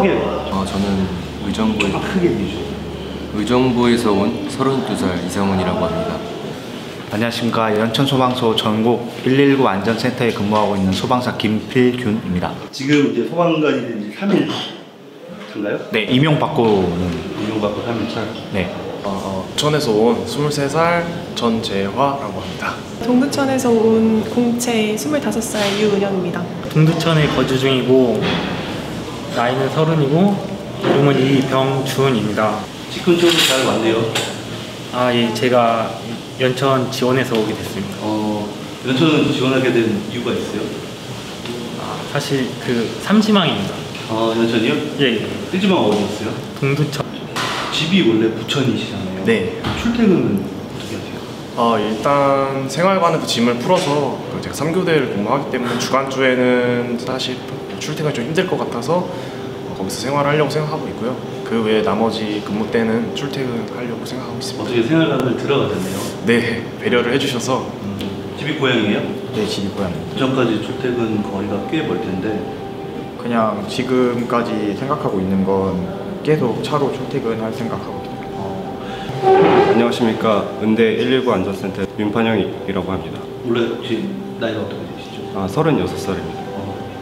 소개. 저는 크게 의정부에서 온 32살 이상훈이라고 합니다. 안녕하십니까. 연천소방서 전국 119 안전센터에 근무하고 있는 소방사 김필균입니다. 지금 이제 소방관이 된 지 3일 차인가요? 네, 임용받고 3일 차. 네. 부천에서 온 23살 전재화라고 합니다. 동두천에서 온 공채 25살 유은영입니다. 동두천에 거주 중이고 나이는 30이고 이름은 이병준입니다. 직근적으로 잘 왔네요. 예, 제가 연천 지원해서 오게 됐습니다. 연천은 지원하게 된 이유가 있어요? 사실 그 삼지망입니다. 연천이요? 예. 뜰지망 어디였어요? 동두천. 집이 원래 부천이시잖아요. 네. 출퇴근은 어떻게 하세요? 일단 생활관에서 짐을 풀어서 제가 3교대를 근무하기 때문에 주간주에는 사실 출퇴근이 좀 힘들 것 같아서 거기서 생활하려고 생각하고 있고요. 그 외에 나머지 근무 때는 출퇴근하려고 생각하고 있습니다. 어떻게 생활관을 들어가셨네요? 네, 배려를 해주셔서. 집이 고향이에요? 네, 집이 고향입니다. 부천까지 출퇴근 거리가 꽤 멀 텐데. 그냥 지금까지 생각하고 있는 건 계속 차로 출퇴근할 생각하고 있습니다. 안녕하십니까. 은대 119 안전센터 윤판영이라고 합니다. 원래 혹시 나이가 어떻게 되시죠? 36살입니다.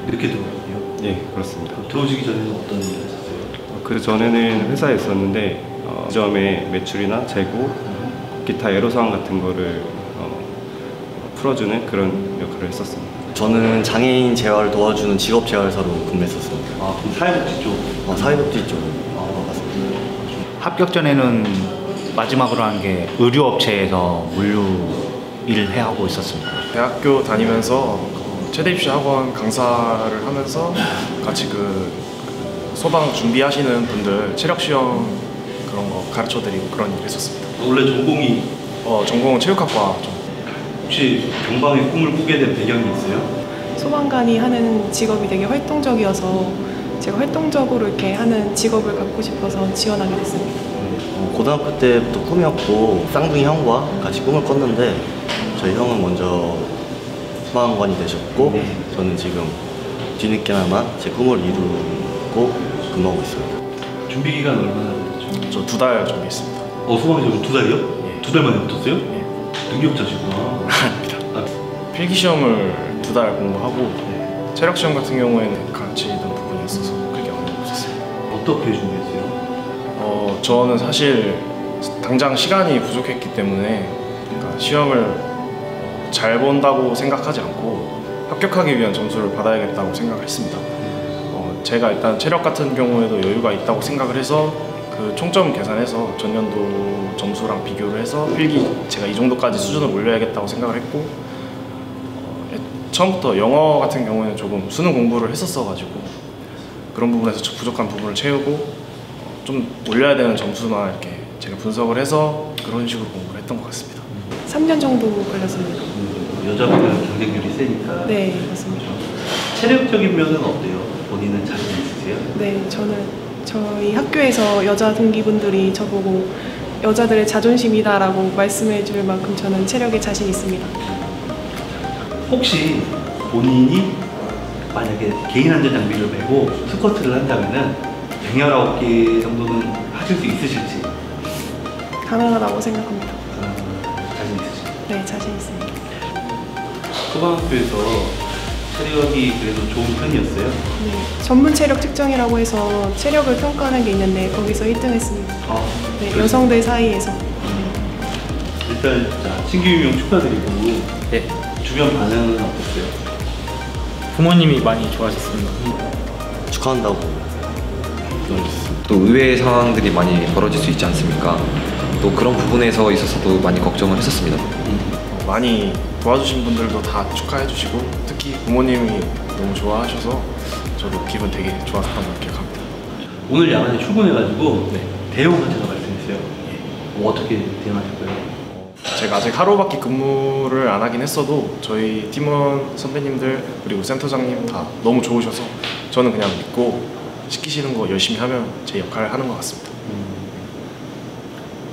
이렇게 들어오셨네요? 예, 그렇습니다. 들어오시기 전에는 어떤 일을 하셨어요? 그 전에는 회사에 있었는데 지점의 매출이나 재고, 기타 애로사항 같은 거를 풀어주는 그런 역할을 했었습니다. 저는 장애인 재활을 도와주는 직업 재활사로 근무했었습니다. 그럼 사회복지 쪽? 사회복지 쪽으로 갔습니다. 합격 전에는 마지막으로 한 게 의료업체에서 물류 일을 해하고 있었습니다. 대학교 다니면서 최대 입시 학원 강사를 하면서 같이 소방 준비하시는 분들 체력 시험 그런 거 가르쳐 드리고 그런 일 했었습니다. 원래 전공이? 전공은 체육학과 좀. 혹시 경방의 꿈을 꾸게 된 배경이 있어요? 소방관이 하는 직업이 되게 활동적이어서 제가 활동적으로 이렇게 하는 직업을 갖고 싶어서 지원하게 됐습니다. 고등학교 때부터 꿈이었고 쌍둥이 형과 같이 꿈을 꿨는데 저희 형은 먼저 소방관이 되셨고 저는 지금 뒤늦게나마 제 꿈을 이루고 근무하고 있습니다. 준비 기간 얼마나 됐죠? 저 2달 준비했습니다. 소방관 2달이요? 예. 2달 만에 붙었어요? 예. 능력자시구나. 아닙니다. 필기시험을 2달 공부하고 체력 시험 같은 경우에는 같이 있는 부분이 있어서 그렇게 어려움이 없었어요. 어떻게 준비했어요? 저는 사실 당장 시간이 부족했기 때문에 시험을 잘 본다고 생각하지 않고 합격하기 위한 점수를 받아야겠다고 생각을 했습니다. 제가 일단 체력 같은 경우에도 여유가 있다고 생각을 해서 그 총점 계산해서 전년도 점수랑 비교를 해서 필기 제가 이 정도까지 수준을 올려야겠다고 생각을 했고 처음부터 영어 같은 경우에는 조금 수능 공부를 했었어가지고 그런 부분에서 부족한 부분을 채우고 좀 올려야 되는 점수만 이렇게 제가 분석을 해서 그런 식으로 공부를 했던 것 같습니다. 3년 정도 걸렸습니다. 여자분은 경쟁률이 세니까. 네, 맞습니다. 체력적인 면은 어때요? 본인은 자신 있으세요? 네, 저는 저희 학교에서 여자 동기분들이 저보고 여자들의 자존심이다라고 말씀해 줄 만큼 저는 체력에 자신 있습니다. 혹시 본인이 만약에 개인 안전 장비를 메고 스쿼트를 한다면은 119개 정도는 하실 수 있으실지? 가능하다고 생각합니다. 자신 있으시죠? 네, 자신 있습니다. 소방학교에서 체력이 그래도 좋은 편이었어요? 네, 전문 체력 측정이라고 해서 체력을 평가하는 게 있는데 거기서 1등 했습니다. 네, 여성들 사이에서. 일단 신규 임용 축하드리고 네. 주변 반응은 어땠어요? 부모님이 많이 좋아하셨습니다. 축하한다고. 또 의외의 상황들이 많이 벌어질 수 있지 않습니까? 또 그런 부분에서 있어서도 많이 걱정을 했었습니다. 많이 도와주신 분들도 다 축하해 주시고 특히 부모님이 너무 좋아하셔서 저도 기분 되게 좋았던 걸 기억합니다. 오늘 야간에 출근해가지고 대응 자체가 발생했어요. 어떻게 대응하셨어요? 제가 아직 하루밖에 근무를 안 하긴 했어도 저희 팀원 선배님들 그리고 센터장님 다 너무 좋으셔서 저는 그냥 믿고 시키시는 거 열심히 하면 제 역할을 하는 것 같습니다.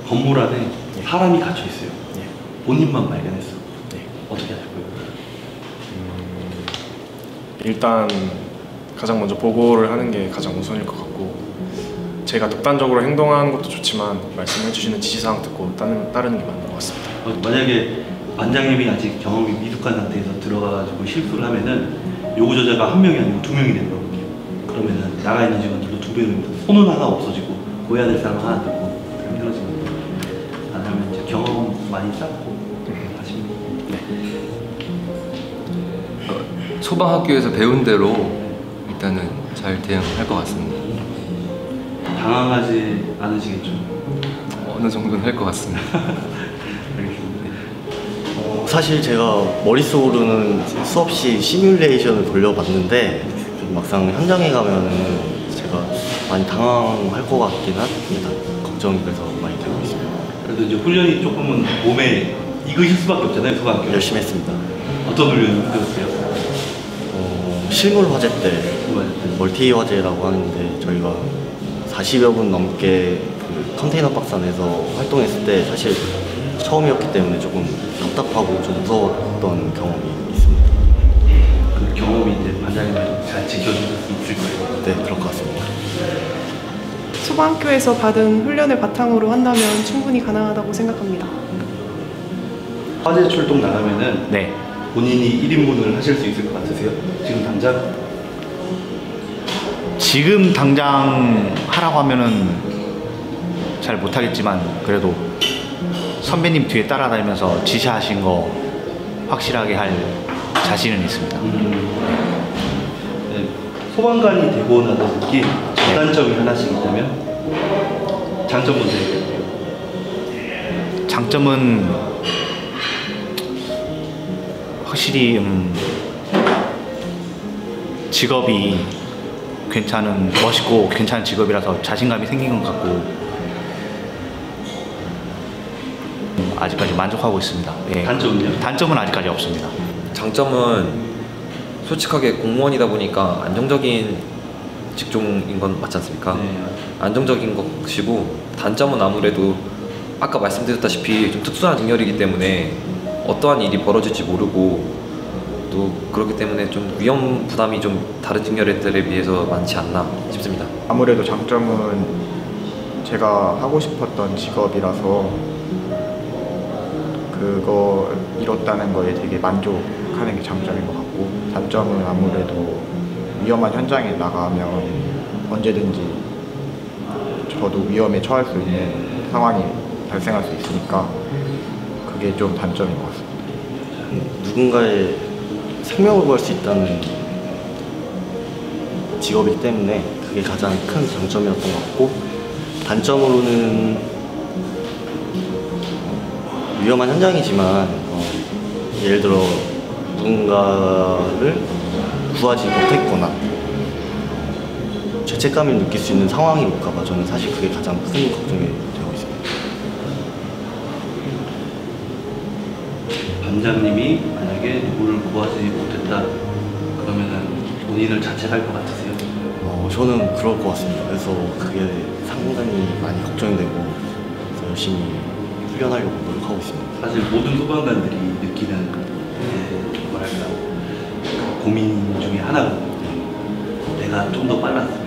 건물 안에 사람이 갇혀 있어요. 본인만 발견했어. 어떻게 하실 거예요? 일단 가장 먼저 보고를 하는 게 가장 우선일 것 같고 제가 독단적으로 행동하는 것도 좋지만 말씀해 주시는 지시사항 듣고 따르는 게 맞는 것 같습니다. 만약에 반장님이 아직 경험이 미숙한 상태에서 들어가가지고 실수를 하면은 요구 저자가 한 명이 아니고 2명이 되거든요. 그러면은 나가 있는 직원들도 2배로 손은 하나 없어지고 고해야 될 사람 하나 들고 힘들어집니다. 아니면 이제 경험 많이 쌓고 하시면 소방학교에서 배운 대로 일단은 잘 대응할 것 같습니다. 당황하지 않으시겠죠? 어느 정도는 할 것 같습니다. 사실 제가 머릿속으로는 수없이 시뮬레이션을 돌려봤는데 좀 막상 현장에 가면은 제가 많이 당황할 것 같긴 합니다. 걱정이 그래서 많이 되고 있습니다. 그래도 이제 훈련이 조금은 몸에 익으실 수밖에 없잖아요, 소방학교. 열심히 했습니다. 어떤 훈련을 배웠어요? 실물 화재 때 멀티 화재라고 하는데 저희가 40여 분 넘게 그 컨테이너 박스 안에서 활동했을 때 사실 처음이었기 때문에 조금 답답하고 좀 무서웠던 경험이 있습니다. 그 경험이 이제 반장님을 잘 지켜줄 수 있을 거예요. 네, 그럴 것 같습니다. 소방학교에서 받은 훈련을 바탕으로 한다면 충분히 가능하다고 생각합니다. 화재 출동 나가면은 네. 본인이 1인분을 하실 수 있을 것 같으세요? 지금 당장? 지금 당장 하라고 하면은 잘 못하겠지만 그래도 선배님 뒤에 따라다니면서 지시하신 거 확실하게 할 자신은 있습니다. 네. 소방관이 되고 나서 느낀 장단점이 하나씩 있다면 장점 먼저 얘기해볼게요. 장점은 확실히 직업이 멋있고 괜찮은 직업이라서 자신감이 생긴 것 같고 아직까지 만족하고 있습니다. 예. 단점은요? 단점은 아직까지 없습니다. 장점은 솔직하게 공무원이다 보니까 안정적인 직종인 건 맞지 않습니까? 네. 안정적인 것이고 단점은 아무래도 아까 말씀드렸다시피 좀 특수한 직렬이기 때문에 어떠한 일이 벌어질지 모르고 또 그렇기 때문에 좀 위험 부담이 좀 다른 직렬들에 비해서 많지 않나 싶습니다. 아무래도 장점은 제가 하고 싶었던 직업이라서 그거 이뤘다는 거에 되게 만족하는 게 장점인 것 같고 단점은 아무래도 위험한 현장에 나가면 언제든지 저도 위험에 처할 수 있는 상황이 발생할 수 있으니까 그게 좀 단점인 것 같습니다. 누군가의 생명을 구할 수 있다는 직업이기 때문에 그게 가장 큰 장점이었던 것 같고 단점으로는 위험한 현장이지만 예를 들어 누군가를 구하지 못했거나 죄책감을 느낄 수 있는 상황이 올까봐 저는 사실 그게 가장 큰 걱정이 되고 있습니다. 반장님이 만약에 누구를 구하지 못했다 그러면은 본인을 자책할 것 같으세요? 저는 그럴 것 같습니다. 그래서 그게 상당히 많이 걱정이 되고 그래서 열심히 훈련하려고 노력하고 있습니다. 사실 모든 소방관들이 느끼는 뭐랄까 고민 중에 하나거든요. 내가 좀 더 빨랐으면,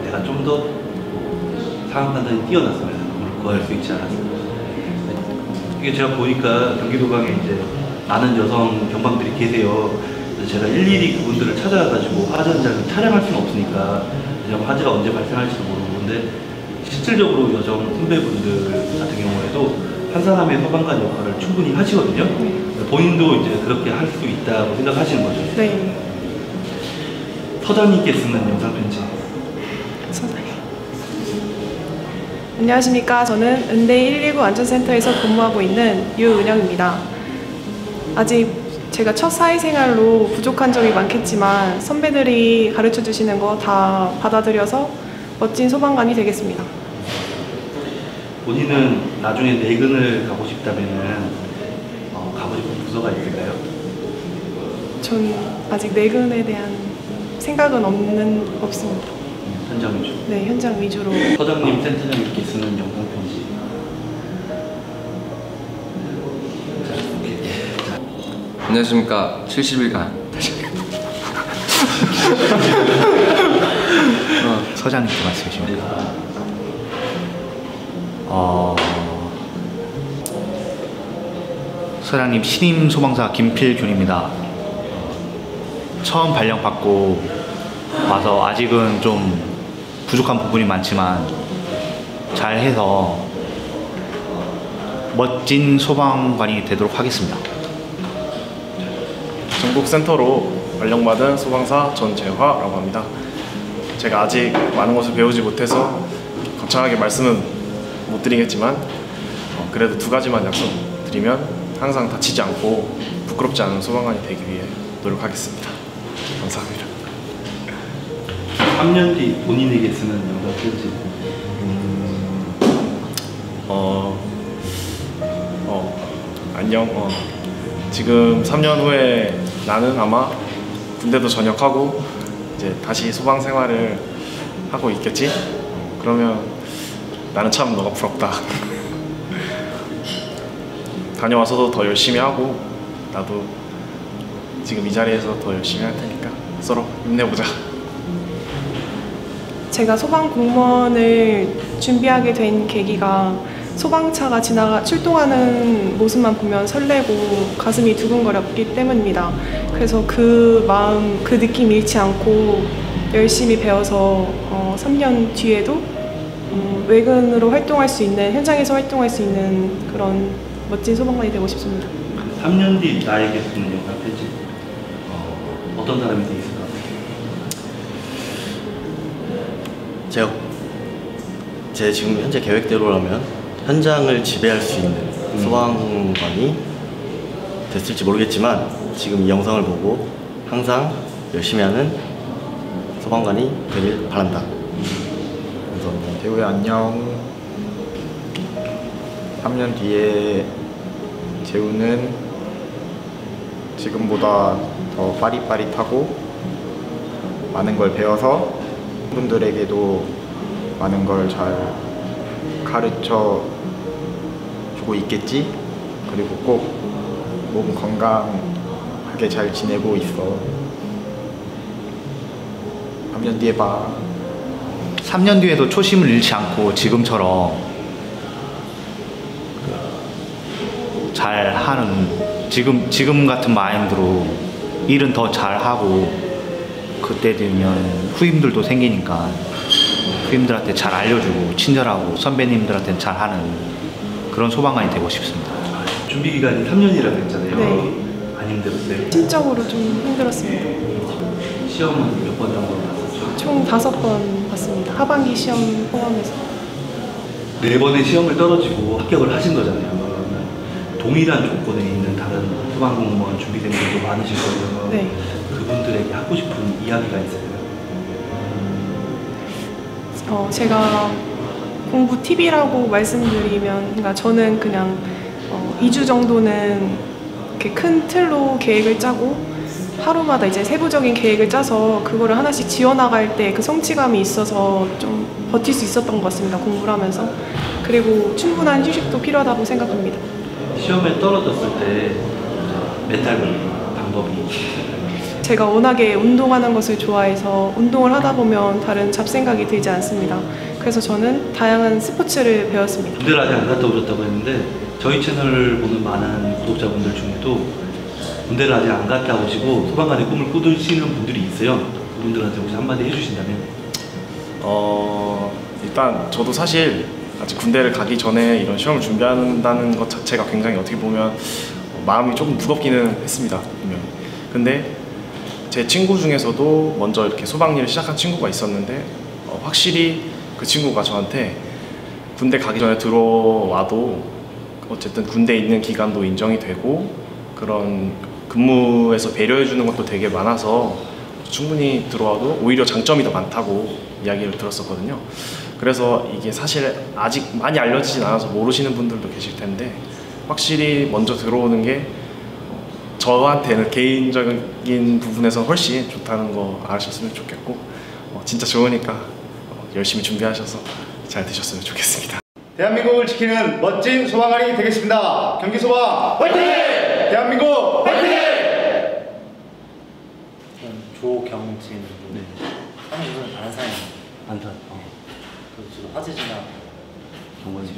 내가 좀 더 상황 판단이 뛰어났으면 누구를 구할 수 있지 않았을까. 이게 제가 보니까 경기도방에 이제 많은 여성 경방들이 계세요. 그래서 제가 일일이 그분들을 찾아가지고 화재 현장을 촬영할 수는 없으니까 화재가 언제 발생할지도 모르는데 실질적으로 여성 선배분들 같은 경우에도 한 사람의 소방관 역할을 충분히 하시거든요. 본인도 이제 그렇게 할 수 있다고 생각하시는 거죠. 네. 서장님께 쓰는 영상 편지. 서장님. 안녕하십니까. 저는 은대 119 안전센터에서 근무하고 있는 유은영입니다. 아직 제가 첫 사회생활로 부족한 점이 많겠지만 선배들이 가르쳐 주시는 거 다 받아들여서 멋진 소방관이 되겠습니다. 본인은 나중에 내근을 가고 싶다면은 가고 싶은 부서가 있을까요? 전 아직 내근에 대한 생각은 없습니다. 현장 위주. 네, 현장 위주로. 서장님, 센터장님께 쓰는 영상 편지. 안녕하십니까. 70일간 서장님께 말씀해 주시면 소장님 신임 소방사 김필균입니다. 처음 발령 받고 와서 아직은 좀 부족한 부분이 많지만 잘해서 멋진 소방관이 되도록 하겠습니다. 전국센터로 발령받은 소방사 전재화라고 합니다. 제가 아직 많은 것을 배우지 못해서 거창하게 말씀은 못 드리겠지만 그래도 두 가지만 약속드리면 항상 다치지 않고 부끄럽지 않은 소방관이 되기 위해 노력하겠습니다. 감사합니다. 3년 뒤 본인에게 쓰는 영상 편지. 안녕. 지금 3년 후에 나는 아마 군대도 전역하고 이제 다시 소방 생활을 하고 있겠지? 그러면 나는 참 너가 부럽다. 다녀와서도 더 열심히 하고 나도 지금 이 자리에서 더 열심히 할 테니까 서로 힘내보자. 제가 소방 공무원을 준비하게 된 계기가 소방차가 출동하는 모습만 보면 설레고 가슴이 두근거렸기 때문입니다. 그래서 그 마음, 그 느낌 잃지 않고 열심히 배워서 3년 뒤에도 외근으로 활동할 수 있는, 현장에서 활동할 수 있는 그런 멋진 소방관이 되고 싶습니다. 3년 뒤 나에게 쓰는 영상 편지. 어떤 사람이 돼 있을까? 제 지금 현재 계획대로라면 현장을 지배할 수 있는 소방관이 됐을지 모르겠지만 지금 이 영상을 보고 항상 열심히 하는 소방관이 되길 바란다. 감사합니다. 대우야 안녕. 3년 뒤에 재우는 지금보다 더 빠릿빠릿하고 많은 걸 배워서 분들에게도 많은 걸 잘 가르쳐 주고 있겠지? 그리고 꼭 몸 건강하게 잘 지내고 있어. 3년 뒤에 봐. 3년 뒤에도 초심을 잃지 않고 지금처럼 잘하는 지금 같은 마인드로 일은 더 잘하고 그때 되면 후임들도 생기니까 후임들한테 잘 알려주고 친절하고 선배님들한테 잘하는 그런 소방관이 되고 싶습니다. 준비 기간이 3년이라고 했잖아요. 네. 안 힘들었어요? 심적으로 좀 힘들었습니다. 시험은 몇 번 정도 봤었죠? 총 5번 봤습니다. 하반기 시험 포함해서. 4번의 시험을 떨어지고 합격을 하신 거잖아요. 그러면 동일한 조건에 있는 다른 소방공무원 준비생 분들도 많으실 거예요. 네. 그분들에게 하고 싶은 이야기가 있어요. 제가 공부 팁이라고 말씀드리면, 그러니까 저는 그냥 2주 정도는 이렇게 큰 틀로 계획을 짜고 하루마다 이제 세부적인 계획을 짜서 그거를 하나씩 지어나갈 때 그 성취감이 있어서 좀 버틸 수 있었던 것 같습니다. 공부를 하면서. 그리고 충분한 휴식도 필요하다고 생각합니다. 시험에 떨어졌을 때 멘탈 방법이 제가 워낙에 운동하는 것을 좋아해서 운동을 하다 보면 다른 잡생각이 들지 않습니다. 그래서 저는 다양한 스포츠를 배웠습니다. 군대를 아직 안 갔다 오셨다고 했는데 저희 채널을 보는 많은 구독자분들 중에도 군대를 아직 안 갔다 오시고 소방관의 꿈을 꾸시는 분들이 있어요. 그분들한테 혹시 한마디 해주신다면? 일단 저도 사실 아직 군대를 가기 전에 이런 시험을 준비한다는 것 자체가 굉장히 어떻게 보면 마음이 조금 무겁기는 했습니다. 분명히. 근데 제 친구 중에서도 먼저 이렇게 소방일을 시작한 친구가 있었는데 확실히 그 친구가 저한테 군대 가기 전에 들어와도 어쨌든 군대에 있는 기간도 인정이 되고 그런 근무에서 배려해 주는 것도 되게 많아서 충분히 들어와도 오히려 장점이 더 많다고 이야기를 들었었거든요. 그래서 이게 사실 아직 많이 알려지진 않아서 모르시는 분들도 계실 텐데 확실히 먼저 들어오는 게 저한테는 개인적인 부분에서 훨씬 좋다는 거 아셨으면 좋겠고 진짜 좋으니까 열심히 준비하셔서 잘 되셨으면 좋겠습니다. 대한민국을 지키는 멋진 소방관이 되겠습니다. 경기소방 화이팅! 대한민국 화이팅! 조경진. 네. 사무실은 안산이에요. 안산. 그리고 화재진학 경관이.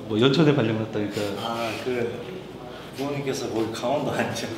뭐 연천에 발령났다니까. 아, 그 부모님께서 거기 강원도 아니죠?